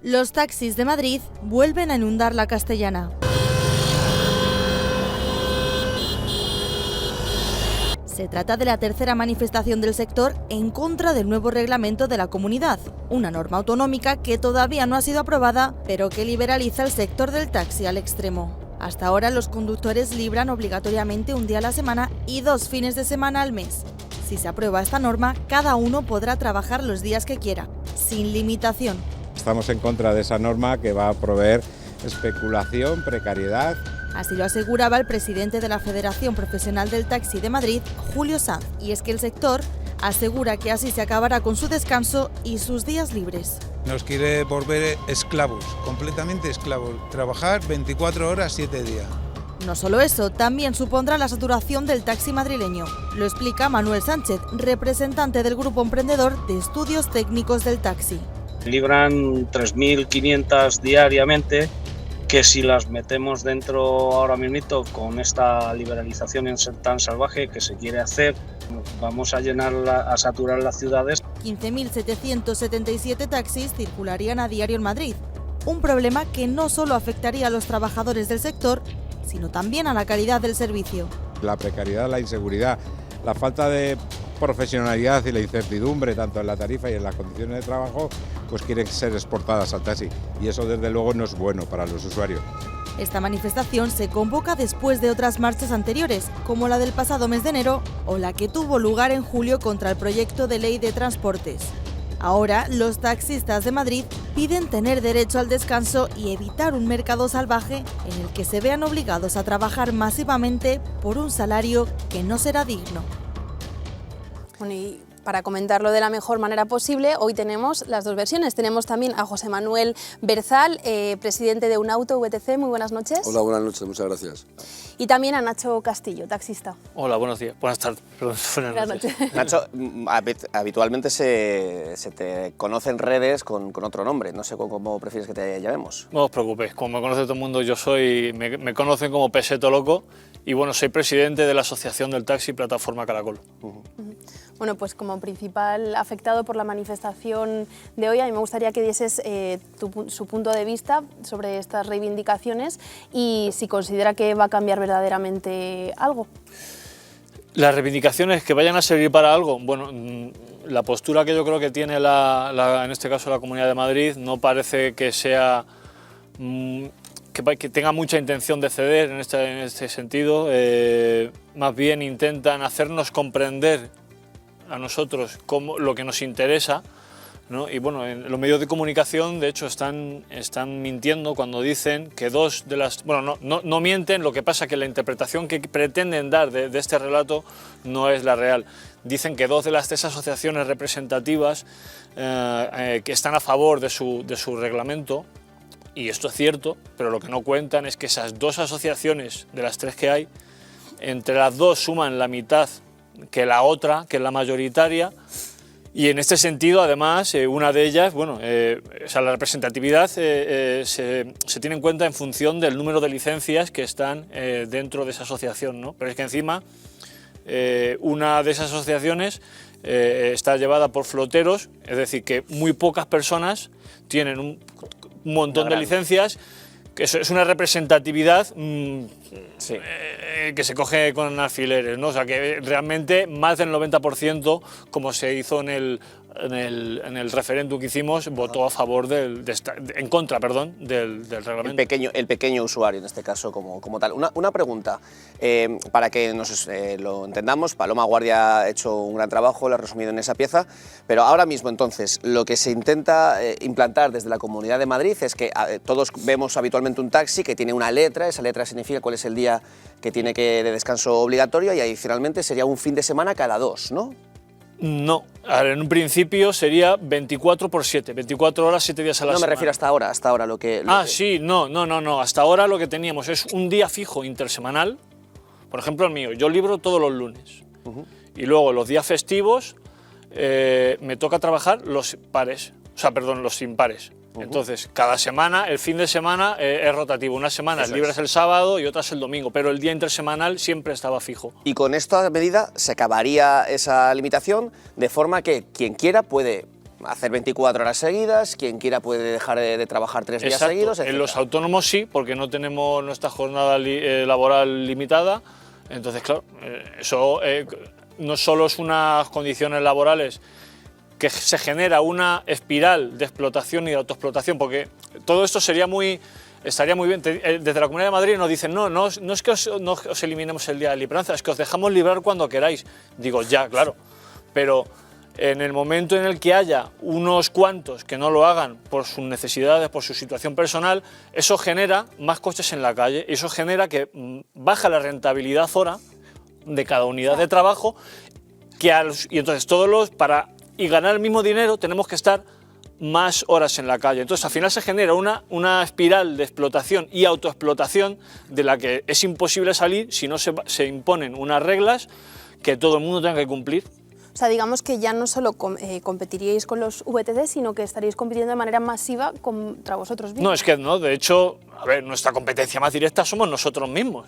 Los taxis de Madrid vuelven a inundar la Castellana. Se trata de la tercera manifestación del sector en contra del nuevo reglamento de la comunidad, una norma autonómica que todavía no ha sido aprobada, pero que liberaliza el sector del taxi al extremo. Hasta ahora los conductores libran obligatoriamente un día a la semana y 2 fines de semana al mes. Si se aprueba esta norma, cada uno podrá trabajar los días que quiera, sin limitación. Estamos en contra de esa norma que va a proveer especulación, precariedad. Así lo aseguraba el presidente de la Federación Profesional del Taxi de Madrid, Julio Sanz, y es que el sector asegura que así se acabará con su descanso y sus días libres. Nos quiere volver esclavos, completamente esclavos, trabajar 24 horas, 7 días. No solo eso, también supondrá la saturación del taxi madrileño. Lo explica Manuel Sánchez, representante del Grupo Emprendedor de Estudios Técnicos del Taxi. Libran 3.500 diariamente, que si las metemos dentro ahora mismo con esta liberalización tan salvaje que se quiere hacer, vamos a saturar las ciudades. 15.777 taxis circularían a diario en Madrid, un problema que no solo afectaría a los trabajadores del sector, sino también a la calidad del servicio. La precariedad, la inseguridad, la falta de profesionalidad y la incertidumbre tanto en la tarifa y en las condiciones de trabajo, pues quieren ser exportadas al taxi y eso desde luego no es bueno para los usuarios. Esta manifestación se convoca después de otras marchas anteriores, como la del pasado mes de enero o la que tuvo lugar en julio contra el proyecto de ley de transportes. Ahora, los taxistas de Madrid piden tener derecho al descanso y evitar un mercado salvaje en el que se vean obligados a trabajar masivamente por un salario que no será digno. Bueno, y para comentarlo de la mejor manera posible, hoy tenemos las dos versiones. Tenemos también a José Manuel Berzal, presidente de Unauto VTC. Muy buenas noches. Hola, buenas noches, muchas gracias. Y también a Nacho Castillo, taxista. Hola, buenos días. Buenas tardes. Perdón, buenas noches. Nacho, habitualmente se te conoce en redes con otro nombre. No sé cómo prefieres que te llamemos. No os preocupéis, como me conoce todo el mundo, me conocen como Peseto Loco y bueno, soy presidente de la Asociación del Taxi Plataforma Caracol. Bueno, pues como principal afectado por la manifestación de hoy, a mí me gustaría que dieses su punto de vista sobre estas reivindicaciones y si considera que va a cambiar verdaderamente algo. Las reivindicaciones que vayan a servir para algo, bueno, la postura que yo creo que tiene en este caso la Comunidad de Madrid no parece que sea que tenga mucha intención de ceder en este sentido, más bien intentan hacernos comprender a nosotros lo que nos interesa, ¿no? Y bueno, en los medios de comunicación de hecho están mintiendo cuando dicen que dos de las... Bueno, no mienten, lo que pasa que la interpretación que pretenden dar de este relato no es la real. Dicen que dos de las 3 asociaciones representativas que están a favor de su reglamento, y esto es cierto, pero lo que no cuentan es que esas 2 asociaciones de las 3 que hay, entre las 2 suman la mitad que la otra, que es la mayoritaria, y en este sentido, además, una de ellas, bueno, o sea, la representatividad se tiene en cuenta en función del número de licencias que están dentro de esa asociación, ¿no? Pero es que encima, una de esas asociaciones está llevada por floteros, es decir, que muy pocas personas tienen un montón de licencias. Eso es una representatividad que se coge con alfileres, ¿no? O sea, que realmente más del 90%, como se hizo en el referéndum que hicimos, votó a favor en contra, perdón, del reglamento. El pequeño usuario, en este caso, como tal. Una pregunta, para que lo entendamos. Paloma Guardia ha hecho un gran trabajo, lo ha resumido en esa pieza, pero ahora mismo, entonces, lo que se intenta implantar desde la Comunidad de Madrid es que todos vemos habitualmente un taxi que tiene una letra, esa letra significa cuál es el día que tiene de descanso obligatorio y adicionalmente sería un fin de semana cada 2, ¿no? No, en un principio sería 24/7, 24 horas, 7 días a la semana. No, me refiero hasta ahora lo que... Sí, no, hasta ahora lo que teníamos es un día fijo intersemanal, por ejemplo el mío, yo libro todos los lunes, y luego los días festivos me toca trabajar los impares. Entonces, cada semana, el fin de semana es rotativo. Unas semanas libres el sábado y otras el domingo, pero el día intersemanal siempre estaba fijo. Y con esta medida se acabaría esa limitación, de forma que quien quiera puede hacer 24 horas seguidas, quien quiera puede dejar de trabajar 3 días Exacto. seguidos, etc. En los autónomos sí, porque no tenemos nuestra jornada laboral limitada. Entonces, claro, eso no solo es unas condiciones laborales que se genera una espiral de explotación y de autoexplotación, porque todo esto estaría muy bien. Desde la Comunidad de Madrid nos dicen, no es que os eliminemos el día de libranza, es que os dejamos librar cuando queráis. Digo, ya, claro, pero en el momento en el que haya unos cuantos que no lo hagan por sus necesidades, por su situación personal, eso genera más coches en la calle y eso genera que baja la rentabilidad hora de cada unidad de trabajo y entonces y ganar el mismo dinero tenemos que estar más horas en la calle. Entonces al final se genera una espiral de explotación y autoexplotación de la que es imposible salir si no se imponen unas reglas que todo el mundo tenga que cumplir. O sea, digamos que ya no solo competiríais con los VTC, sino que estaríais compitiendo de manera masiva contra vosotros mismos. No, es que no, de hecho, a ver, nuestra competencia más directa somos nosotros mismos,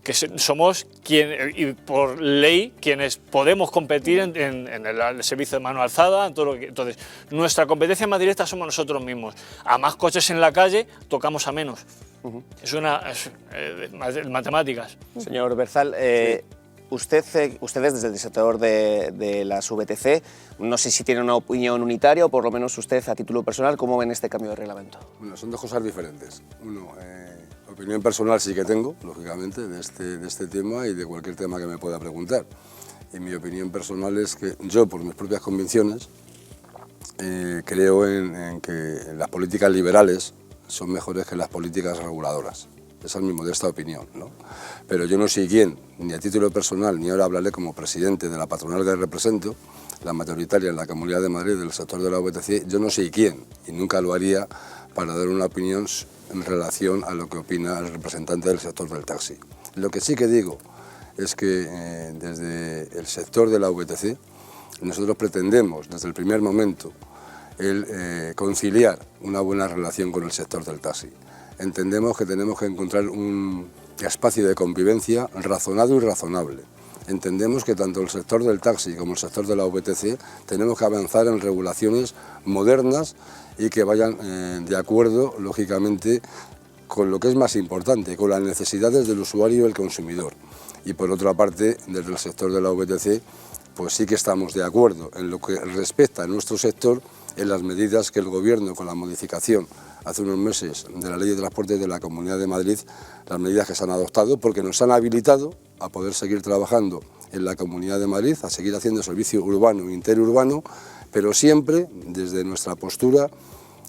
que somos y por ley quienes podemos competir en el servicio de mano alzada, en todo lo que, entonces nuestra competencia más directa somos nosotros mismos. A más coches en la calle tocamos a menos. Es matemáticas. Señor Berzal, ustedes desde el sector de las VTC, no sé si tienen una opinión unitaria o por lo menos usted a título personal, ¿cómo ven este cambio de reglamento? Bueno, son dos cosas diferentes. Uno, opinión personal sí que tengo, lógicamente, de este tema y de cualquier tema que me pueda preguntar. Y mi opinión personal es que yo, por mis propias convicciones, creo en que las políticas liberales son mejores que las políticas reguladoras. Esa es mi modesta opinión, ¿no? Pero yo no soy quien, ni a título personal, ni ahora hablaré como presidente de la patronal que represento, la mayoritaria en la Comunidad de Madrid del sector de la VTC, yo no soy quien, y nunca lo haría, para dar una opinión en relación a lo que opina el representante del sector del taxi. Lo que sí que digo es que desde el sector de la VTC nosotros pretendemos desde el primer momento conciliar una buena relación con el sector del taxi. Entendemos que tenemos que encontrar un espacio de convivencia razonado y razonable. Entendemos que tanto el sector del taxi como el sector de la VTC tenemos que avanzar en regulaciones modernas y que vayan de acuerdo, lógicamente, con lo que es más importante, con las necesidades del usuario y el consumidor. Y por otra parte, desde el sector de la VTC, pues sí que estamos de acuerdo en lo que respecta a nuestro sector, en las medidas que el Gobierno, con la modificación hace unos meses de la Ley de Transportes de la Comunidad de Madrid, las medidas que se han adoptado, porque nos han habilitado a poder seguir trabajando en la Comunidad de Madrid, a seguir haciendo servicio urbano e interurbano, pero siempre desde nuestra postura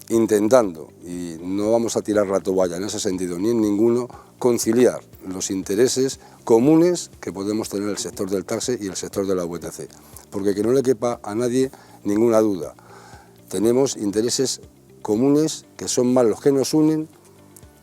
intentando, y no vamos a tirar la toalla en ese sentido ni en ninguno, conciliar los intereses comunes que podemos tener el sector del taxi y el sector de la VTC. Porque que no le quepa a nadie ninguna duda, tenemos intereses comunes que son más los que nos unen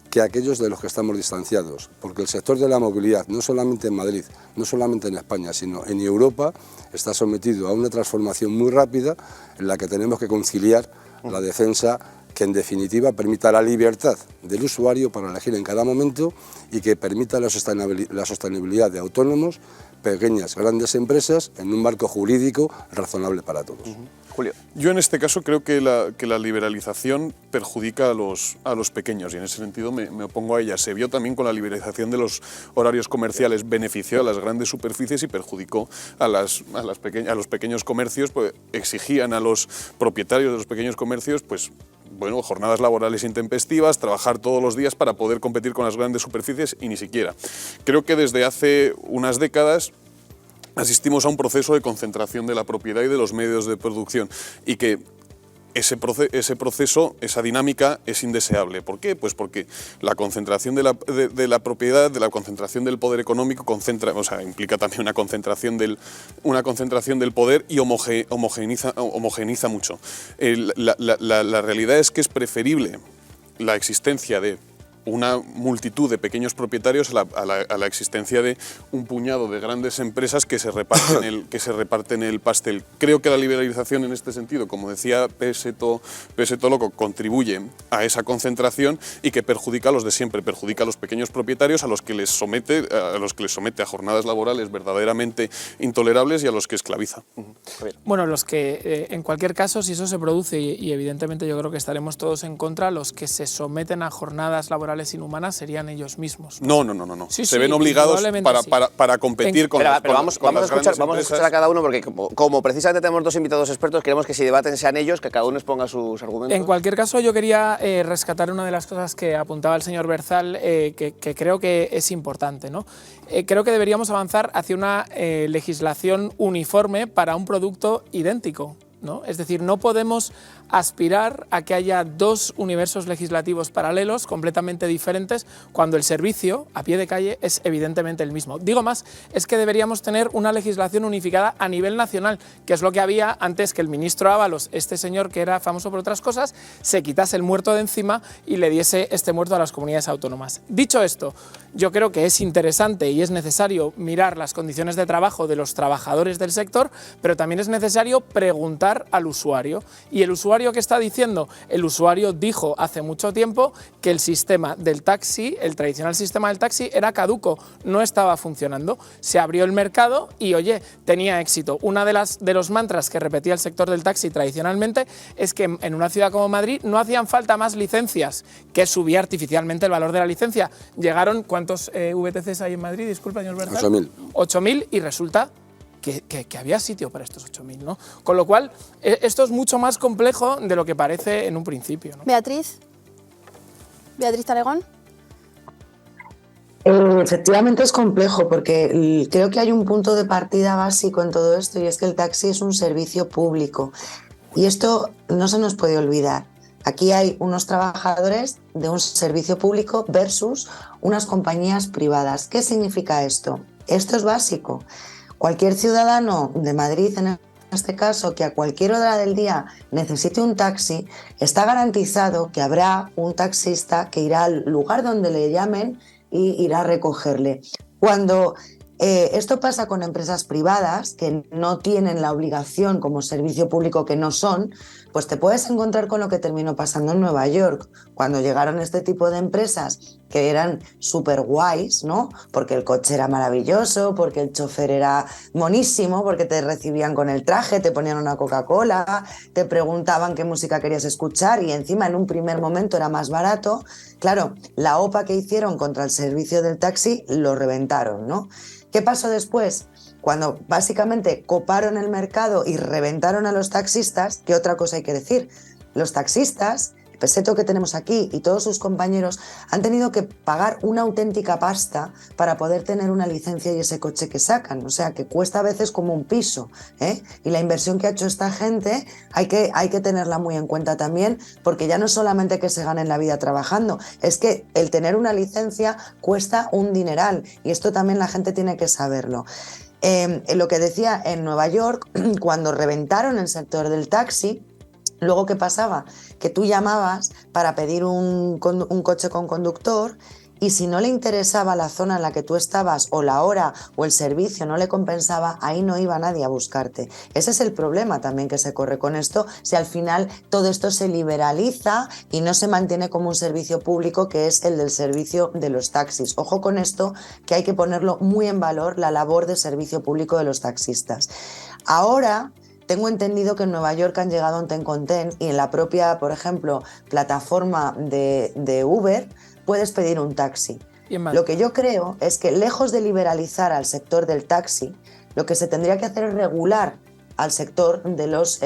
que aquellos de los que estamos distanciados, porque el sector de la movilidad, no solamente en Madrid, no solamente en España, sino en Europa, está sometido a una transformación muy rápida en la que tenemos que conciliar la defensa que en definitiva permita la libertad del usuario para elegir en cada momento y que permita la sostenibilidad de autónomos, pequeñas, grandes empresas en un marco jurídico razonable para todos. Julio. Yo en este caso creo que la liberalización perjudica a los pequeños y en ese sentido me opongo a ella. Se vio también con la liberalización de los horarios comerciales, benefició a las grandes superficies y perjudicó a los pequeños comercios, pues exigían a los propietarios de los pequeños comercios pues bueno, jornadas laborales intempestivas, trabajar todos los días para poder competir con las grandes superficies y ni siquiera. Creo que desde hace unas décadas asistimos a un proceso de concentración de la propiedad y de los medios de producción y que ese proceso, esa dinámica es indeseable. ¿Por qué? Pues porque la concentración de la propiedad, de la concentración del poder económico, implica también una concentración del poder y homogeneiza mucho. La realidad es que es preferible la existencia de una multitud de pequeños propietarios a la existencia de un puñado de grandes empresas que se reparten el pastel. Creo que la liberalización en este sentido, como decía Peseto Loco, contribuye a esa concentración y que perjudica a los de siempre, perjudica a los pequeños propietarios, a los que les somete a jornadas laborales verdaderamente intolerables y a los que esclaviza. Bueno, los que en cualquier caso, si eso se produce, y evidentemente yo creo que estaremos todos en contra, los que se someten a jornadas laborales inhumanas serían ellos mismos. No. Sí, se ven obligados para competir con las vamos grandes a escuchar a cada uno, porque como precisamente tenemos dos invitados expertos, queremos que si debaten sean ellos, que cada uno exponga sus argumentos. En cualquier caso, yo quería rescatar una de las cosas que apuntaba el señor Berzal, que creo que es importante, ¿no? Creo que deberíamos avanzar hacia una legislación uniforme para un producto idéntico, ¿no? Es decir, no podemos aspirar a que haya dos universos legislativos paralelos completamente diferentes cuando el servicio a pie de calle es evidentemente el mismo. Digo más, es que deberíamos tener una legislación unificada a nivel nacional, que es lo que había antes que el ministro Ábalos, este señor que era famoso por otras cosas, se quitase el muerto de encima y le diese este muerto a las comunidades autónomas. Dicho esto, yo creo que es interesante y es necesario mirar las condiciones de trabajo de los trabajadores del sector, pero también es necesario preguntar al usuario. Y el usuario, ¿qué está diciendo? El usuario dijo hace mucho tiempo que el sistema del taxi, el tradicional sistema del taxi, era caduco, no estaba funcionando. Se abrió el mercado y, oye, tenía éxito. Una de los mantras que repetía el sector del taxi tradicionalmente es que en una ciudad como Madrid no hacían falta más licencias, que subía artificialmente el valor de la licencia. Llegaron, ¿cuántos VTCs hay en Madrid? Disculpa, señor Berzal. 8.000. 8.000 y resulta que había sitio para estos 8.000, ¿no? Con lo cual, esto es mucho más complejo de lo que parece en un principio, ¿no? Beatriz Talegón. Efectivamente es complejo porque creo que hay un punto de partida básico en todo esto y es que el taxi es un servicio público y esto no se nos puede olvidar. Aquí hay unos trabajadores de un servicio público versus unas compañías privadas. ¿Qué significa esto? Esto es básico. Cualquier ciudadano de Madrid, en este caso, que a cualquier hora del día necesite un taxi, está garantizado que habrá un taxista que irá al lugar donde le llamen y irá a recogerle. Cuando esto pasa con empresas privadas que no tienen la obligación como servicio público, que no son, pues te puedes encontrar con lo que terminó pasando en Nueva York, cuando llegaron este tipo de empresas que eran súper guays, ¿no? Porque el coche era maravilloso, porque el chofer era monísimo, porque te recibían con el traje, te ponían una Coca-Cola, te preguntaban qué música querías escuchar y encima en un primer momento era más barato. Claro, la OPA que hicieron contra el servicio del taxi lo reventaron, ¿no? ¿Qué pasó después? Cuando básicamente coparon el mercado y reventaron a los taxistas, ¿qué otra cosa hay que decir? Los taxistas, el Peseto que tenemos aquí y todos sus compañeros han tenido que pagar una auténtica pasta para poder tener una licencia y ese coche que sacan. O sea, que cuesta a veces como un piso, ¿eh? Y la inversión que ha hecho esta gente hay que tenerla muy en cuenta también, porque ya no es solamente que se ganen la vida trabajando, es que el tener una licencia cuesta un dineral y esto también la gente tiene que saberlo. Lo que decía en Nueva York, cuando reventaron el sector del taxi, luego ¿qué pasaba? Que tú llamabas para pedir un coche con conductor y si no le interesaba la zona en la que tú estabas o la hora o el servicio no le compensaba, ahí no iba nadie a buscarte. Ese es el problema también que se corre con esto, si al final todo esto se liberaliza y no se mantiene como un servicio público que es el del servicio de los taxis. Ojo con esto, que hay que ponerlo muy en valor, la labor de servicio público de los taxistas. Ahora tengo entendido que en Nueva York han llegado a un ten con ten y en la propia, por ejemplo, plataforma de Uber puedes pedir un taxi. Lo que yo creo es que lejos de liberalizar al sector del taxi, lo que se tendría que hacer es regular al sector de los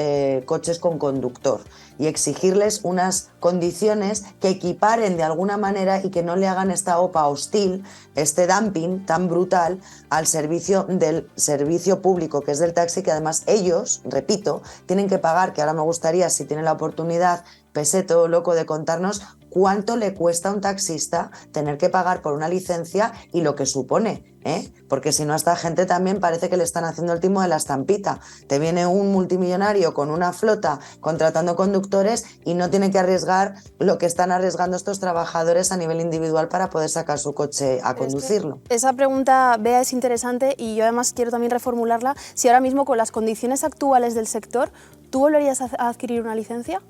coches con conductor y exigirles unas condiciones que equiparen de alguna manera y que no le hagan esta OPA hostil, este dumping tan brutal al servicio del servicio público que es del taxi, que además ellos, repito, tienen que pagar, que ahora me gustaría, si tienen la oportunidad, Peseto, loco, de contarnos cuánto le cuesta a un taxista tener que pagar por una licencia y lo que supone, ¿eh? Porque si no, a esta gente también parece que le están haciendo el timo de la estampita. Te viene un multimillonario con una flota contratando conductores y no tiene que arriesgar lo que están arriesgando estos trabajadores a nivel individual para poder sacar su coche a conducirlo. Esa pregunta, Bea, es interesante y yo además quiero también reformularla. Si ahora mismo con las condiciones actuales del sector, ¿tú volverías a adquirir una licencia?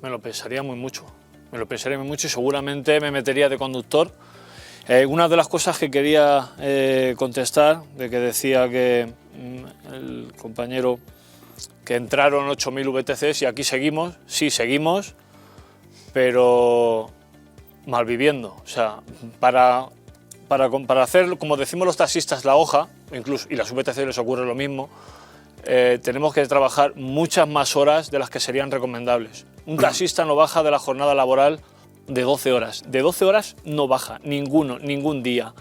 Me lo pensaría muy mucho, y seguramente me metería de conductor. Una de las cosas que quería contestar, de que decía que el compañero que entraron 8.000 VTCs y aquí seguimos, sí seguimos, pero malviviendo. O sea, para hacer, como decimos los taxistas, la hoja, incluso, y las VTC les ocurre lo mismo, tenemos que trabajar muchas más horas de las que serían recomendables. Un taxista no baja de la jornada laboral de 12 horas. De 12 horas no baja, ningún día.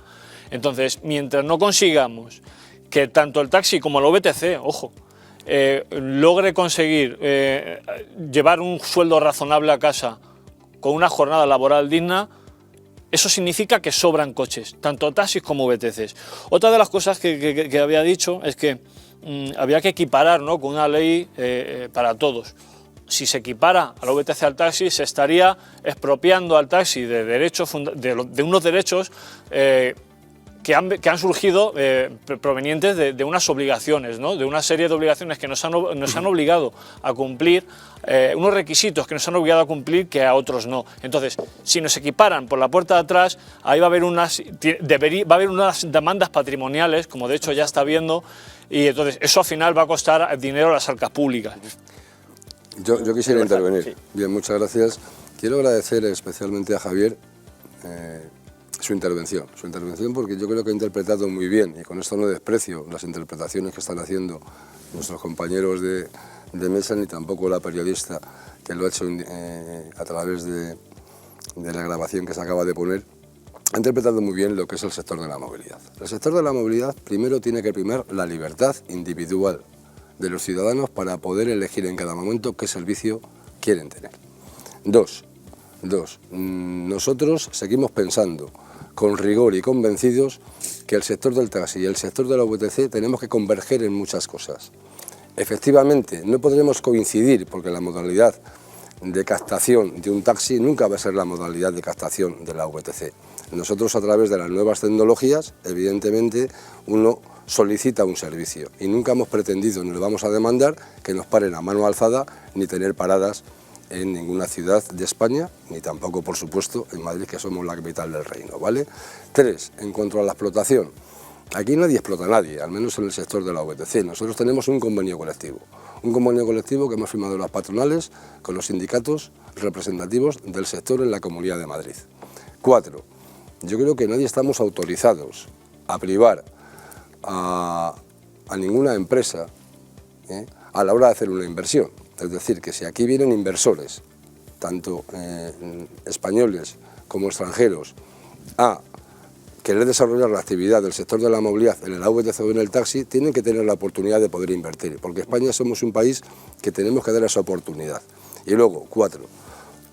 Entonces, mientras no consigamos que tanto el taxi como el VTC, ojo, logre conseguir llevar un sueldo razonable a casa con una jornada laboral digna, eso significa que sobran coches, tanto taxis como VTCs. Otra de las cosas que había dicho es que había que equiparar, ¿no?, con una ley para todos. Si se equipara a la VTC al taxi, se estaría expropiando al taxi de unos derechos que han surgido provenientes de unas obligaciones, ¿no?, de una serie de obligaciones que nos han obligado a cumplir, unos requisitos que nos han obligado a cumplir que a otros no. Entonces, si nos equiparan por la puerta de atrás, ahí va a haber unas demandas patrimoniales, como de hecho ya está habiendo, y entonces eso al final va a costar dinero a las arcas públicas. Yo quisiera intervenir. Sí. Bien, muchas gracias. Quiero agradecer especialmente a Javier su intervención porque yo creo que ha interpretado muy bien, y con esto no desprecio las interpretaciones que están haciendo nuestros compañeros de mesa, ni tampoco la periodista que lo ha hecho a través de la grabación que se acaba de poner. Ha interpretado muy bien lo que es el sector de la movilidad. El sector de la movilidad primero tiene que primar la libertad individual de los ciudadanos para poder elegir en cada momento qué servicio quieren tener. Dos, nosotros seguimos pensando con rigor y convencidos que el sector del taxi y el sector de la VTC tenemos que converger en muchas cosas. Efectivamente, no podremos coincidir porque la modalidad de captación de un taxi nunca va a ser la modalidad de captación de la VTC. Nosotros, a través de las nuevas tecnologías, evidentemente, uno solicita un servicio y nunca hemos pretendido ni le vamos a demandar que nos paren a mano alzada ni tener paradas en ninguna ciudad de España, ni tampoco, por supuesto, en Madrid, que somos la capital del reino, ¿vale? 3, en cuanto a la explotación. Aquí nadie explota a nadie, al menos en el sector de la VTC. Nosotros tenemos un convenio colectivo que hemos firmado las patronales con los sindicatos representativos del sector en la Comunidad de Madrid. 4, yo creo que nadie estamos autorizados a privar a ninguna empresa a la hora de hacer una inversión. Es decir, que si aquí vienen inversores, tanto españoles como extranjeros, a querer desarrollar la actividad del sector de la movilidad en el VTC o en el taxi, tienen que tener la oportunidad de poder invertir, porque España somos un país que tenemos que dar esa oportunidad. Y luego, 4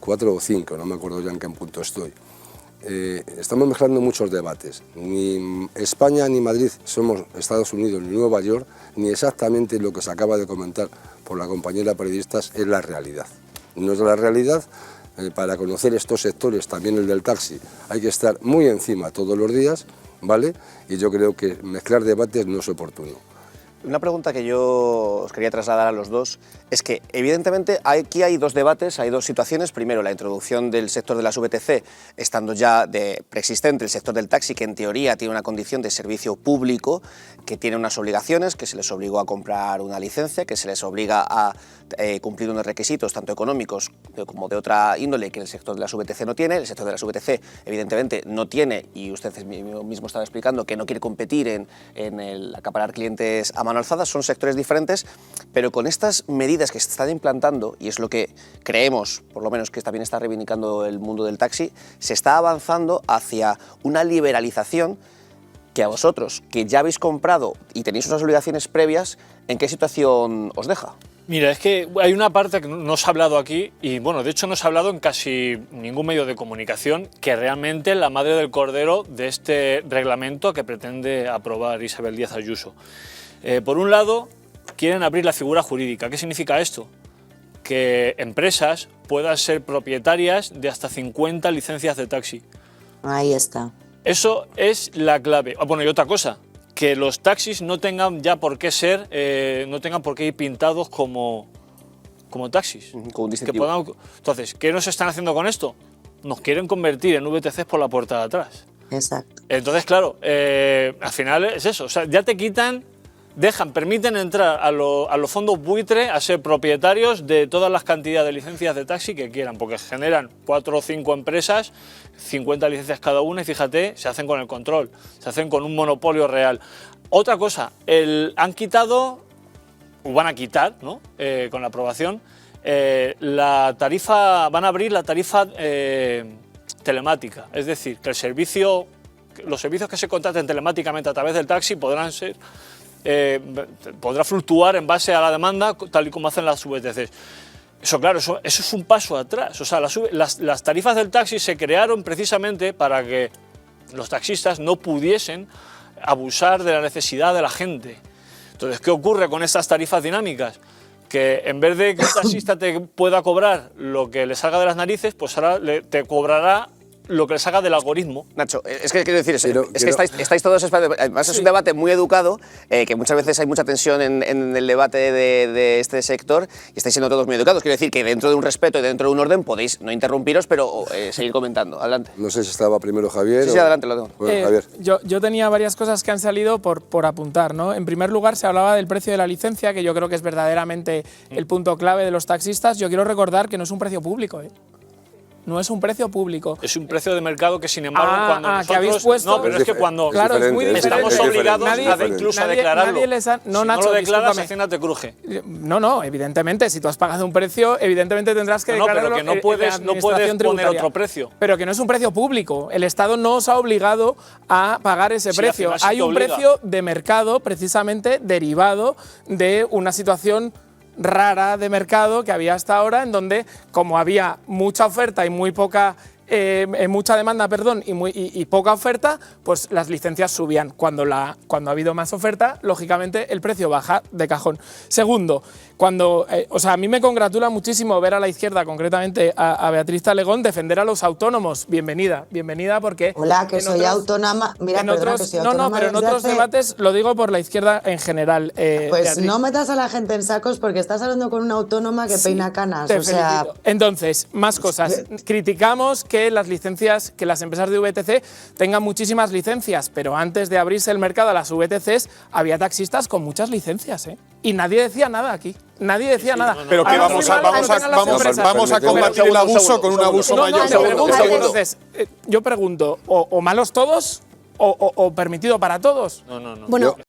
o 5, no me acuerdo ya en qué punto estoy. Estamos mezclando muchos debates. Ni España ni Madrid somos Estados Unidos ni Nueva York, ni exactamente lo que se acaba de comentar por la compañera periodista es la realidad. No es la realidad. Para conocer estos sectores, también el del taxi, hay que estar muy encima todos los días, ¿vale? Y yo creo que mezclar debates no es oportuno. Una pregunta que yo os quería trasladar a los dos es que, evidentemente, aquí hay dos debates, hay dos situaciones. Primero, la introducción del sector de las VTC, estando ya preexistente el sector del taxi, que en teoría tiene una condición de servicio público, que tiene unas obligaciones, que se les obligó a comprar una licencia, que se les obliga a cumplir unos requisitos, tanto económicos como de otra índole, que el sector de las VTC no tiene. El sector de las VTC, evidentemente, no tiene, y usted mismo estaba explicando, que no quiere competir en el acaparar clientes a mano alzada. Son sectores diferentes, pero con estas medidas que se están implantando, y es lo que creemos, por lo menos que también está reivindicando el mundo del taxi, se está avanzando hacia una liberalización que a vosotros, que ya habéis comprado y tenéis unas obligaciones previas, ¿en qué situación os deja? Mira, es que hay una parte que no se ha hablado aquí y, bueno, de hecho no se ha hablado en casi ningún medio de comunicación, que realmente es la madre del cordero de este reglamento que pretende aprobar Isabel Díaz Ayuso. Por un lado, quieren abrir la figura jurídica. ¿Qué significa esto? Que empresas puedan ser propietarias de hasta 50 licencias de taxi. Ahí está. Eso es la clave. Bueno, y otra cosa, que los taxis no tengan ya por qué ser, no tengan por qué ir pintados como taxis. Como un distintivo. Entonces, ¿qué nos están haciendo con esto? Nos quieren convertir en VTCs por la puerta de atrás. Exacto. Entonces, claro, al final es eso. O sea, ya te quitan, permiten entrar a los fondos buitre a ser propietarios de todas las cantidades de licencias de taxi que quieran, porque generan 4 o 5 empresas, 50 licencias cada una, y fíjate, se hacen con el control, se hacen con un monopolio real. Otra cosa, han quitado, o van a quitar, ¿no? Con la aprobación, la tarifa, van a abrir la tarifa telemática, es decir, que los servicios que se contraten telemáticamente a través del taxi podrá fluctuar en base a la demanda, tal y como hacen las VTCs. Eso, claro, eso es un paso atrás. O sea, las tarifas del taxi se crearon precisamente para que los taxistas no pudiesen abusar de la necesidad de la gente. Entonces, ¿qué ocurre con estas tarifas dinámicas? Que en vez de que el taxista te pueda cobrar lo que le salga de las narices, pues ahora te cobrará lo que le salga del algoritmo. Nacho, es que quiero decir, que estáis todos, además es un debate muy educado, que muchas veces hay mucha tensión en el debate de este sector y estáis siendo todos muy educados. Quiero decir que dentro de un respeto y dentro de un orden podéis no interrumpiros, pero seguir comentando. Adelante. No sé si estaba primero Javier. Sí, adelante, lo tengo. Bueno, Javier. Yo tenía varias cosas que han salido por apuntar, ¿no? En primer lugar, se hablaba del precio de la licencia, que yo creo que es verdaderamente el punto clave de los taxistas. Yo quiero recordar que no es un precio público, ¿eh? No es un precio público. Es un precio de mercado que, sin embargo, cuando nosotros... que habéis puesto... No, pero es que cuando... Claro, es muy diferente. Estamos obligados incluso a declararlo. No, si no Nacho, lo declaras, discúlpame. Hacienda te cruje. No, evidentemente, si tú has pagado un precio, evidentemente tendrás que declararlo. Pero que no puedes poner otro precio. Pero que no es un precio público. El Estado no os ha obligado a pagar ese precio. Al final Hay un precio de mercado precisamente derivado de una situación rara de mercado que había hasta ahora, en donde, como había mucha oferta y muy poca mucha demanda, y poca oferta, pues las licencias subían. Cuando ha habido más oferta, lógicamente el precio baja de cajón. Segundo, a mí me congratula muchísimo ver a la izquierda, concretamente a Beatriz Talegón, defender a los autónomos. Bienvenida porque... Hola, que soy autónoma. Mira, perdona, que soy autónoma. Pero en otros debates, lo digo por la izquierda en general. Pues Beatriz, no metas a la gente en sacos porque estás hablando con una autónoma que peina canas. Te felicito. Entonces, más cosas. Criticamos que las empresas de VTC tengan muchísimas licencias, pero antes de abrirse el mercado a las VTCs había taxistas con muchas licencias, ¿eh? Y nadie decía nada aquí. Nadie decía nada. Pero que vamos a combatir el abuso con un abuso mayor. Entonces, yo pregunto, ¿o malos todos o permitido para todos? No. Bueno,